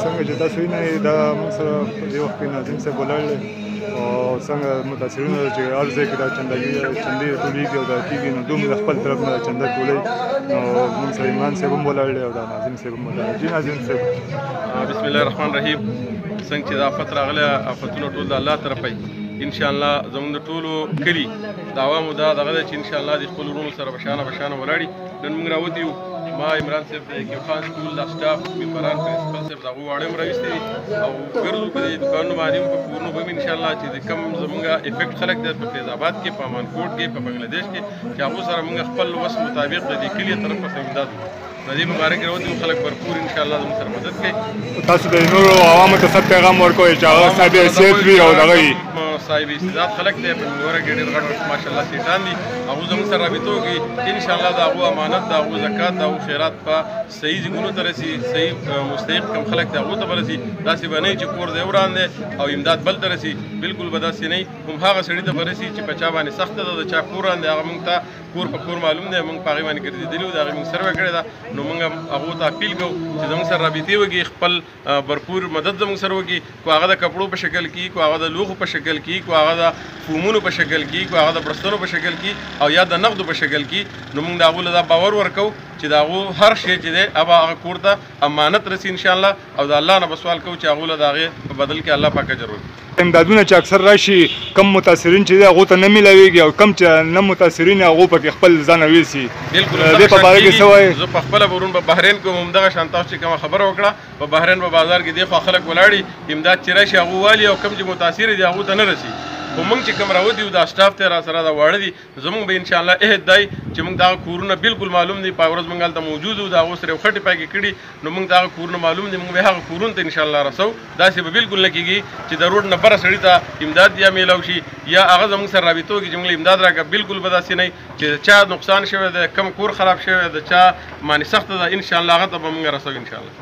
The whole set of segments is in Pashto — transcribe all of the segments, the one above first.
څنګه چې تاسو وینئ دا موږ سره په دې وخت کې ناظم صاحب ولاړ دی او څنګه متاثرینو چې هر ځای کې دا چندې ټولېږي او دا کېږي نو دوی د خپل طرف نه دا چنده ټولوي نو موږ سره ایمان صاحب هم ولاړ دی او دا ناظم صاحب هم ولاړ دی. جی ناظم صاحب بسم الله الرحمن الرحیم. څنګه چې دا آفت راغلی آفتونه ټول د الله طرفه انشاءالله زموږ د ټولو کلي د عوامو دا دغه ده چې انشاءالله د خپلو وروڼو سره بشانه ولاړي. نن موږ راوتي یو ما عمران صاحب د کیو خان سکول د سټاف ممبران پرنسپل صاحب د هغو واړه هم راویستي دي او ګرځو په دې دوکانونو باندې هم په کورونو به هم انشاءالله چې د کوم زموږ افیکټ خلک دی په فیض آباد کې په امانکوټ کې په بنګلادیش کې چې هغو سره موږ خپل وس مطابق د دې کلي طرف څخه امداد وکړو. د دې مبارک راوتي خلک भरपूर انشاءالله زموږ سره مدد کوي. تاسو د نورو عوامو ته څه پیغام ورکوئ چې هغه صاحب حیثیت وي او دغه وي صاحب استعداد خلک دی په نوره کې ډېر غټ ماشاءالله سیټان دي هغو زموږ سره رابطه وکړي انشاءالله د هغو امانت د هغو زکات د هغو خیرات په صحیح ځایونو ته رسي صحیح مستحق کم خلک دی هغو ته به رسي. داسې به نه وي چې کور دی وران دی او امداد بل ته رسي بلکل به داسې نه وي. هم هغه سړي ته به رسي چې په چا باندې سخته ده د چا کور وران دی هغه موږ ته کور په کور معلوم دی موږ په هغې باندې ګرځېدلي وو د هغې موږ سروې کړې ده نو موږ هغو ته اپیل کوو چې زموږ سره رابطې وکړي خپل भरपूर مدد زموږ سره وکړي کو هغه د کپړو په شکل کې کو هغه د لوښو په شکل کې کو هغه د فومونو په شکل کې کو هغه د برستنو په شکل کې او یا د نقدو په شکل کې نو موږ د هغو له دا باور ورکوو چې د هغو هر شی چې دی هغه کور ته امانت رسي انشاءالله او د الله نه به سوال کوو چې هغو له د هغې په بدل کې الله پاک اجر ورکړي. امدادونه چې اکثر راشي کم متاثرین چې دی هغو ته نه میلاویږي او کم چې نه متاثرین هغو پکې خپل ځان ویسي بلکل دې په باره کې څه وایي؟ زه په خپله ورون په بحرین کې همدغه شان تاسو چې کومه خبره وکړه په بحرین په بازار کې دېخوا خلک ولاړي امداد چې راشي هغو والي او کم چې متاثر دي هغو ته نه رسي. خو موږ چې کوم راوتي یو دا سټاف ته را سره دا واړه دي زموږ به انشاءالله عهد دی چې موږ دغه کورونه بلکل معلوم دي په ورځ موږ هلته موجود وو د هغو سره یو خټې پاکې کړي نو موږ دغه کورونه معلوم دي موږ به هغه کورونو ته انشاءالله رسو. داسې به بلکل نه کېږي چې د روډ نه بره سړي ته امداد یا میلاو شي یا هغه زموږ سره رابطه وکړي چې موږ امداد راکړه بلکل به داسې نه چې چا نقصان شوی دی کم کور خراب شوی دی چا باندې سخته ده انشاءالله هغه ته به موږ رسو انشاءالله.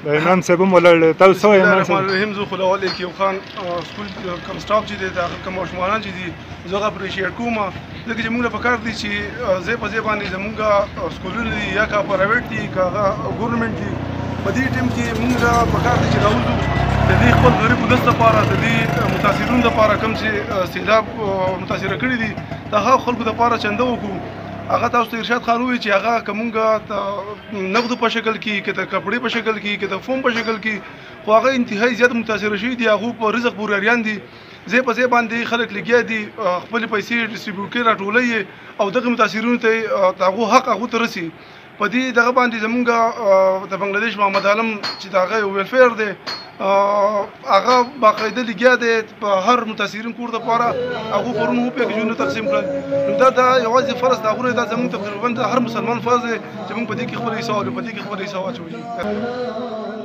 امام صاحب هم ولاړ دی تاسو څه وایئ امام صاحب؟ الرحیم زه خو د اول کیو خان سکول کوم سټاف چې دی د هغه کوم ماشومانان چې دي زه هغه اپریشیټ کوم ځکه چې موږ له پکار دي چې ځای په ځای باندې زموږ سکولونه دي یا که پرایویټ دي که هغه ګورنمنټ دي په دې ټیم کې موږ له پکار دي چې راوځو د دې خپل غریب ولس لپاره د دې متاثرینو لپاره کوم چې سیلاب متاثره کړي دي د هغه خلکو لپاره چنده وکړو. هغه تاسو ته ارشاد خان وویل چې هغه که مونږ نقدو په شکل کې که د کپړې په شکل کې که د فوم په شکل کې خو هغه انتهایي زیات متاثره شوي دي هغو په رزق پورې اریان دي ځای په ځای باندې خلک لګیا دي خپلې پیسې ډسټریبیوټ کوي راټولوي او دغه متاثرینو ته د هغو حق هغو ته رسي. په دې دغه باندې زمونږ د بنګلادیش محمد عالم چې د هغه یو ویلفیر دی هغه باقاعده لګیا دی په هر متاثرین کور دپاره هغو کورونه وپېکیجونه تقسیم کړل نو دا یوازې فرض د هغو دا زموږ تقریبا د هر مسلمان فرض دی چې موږ په دې کې خپله حصه والو په دې کې خپله حصه واچوو.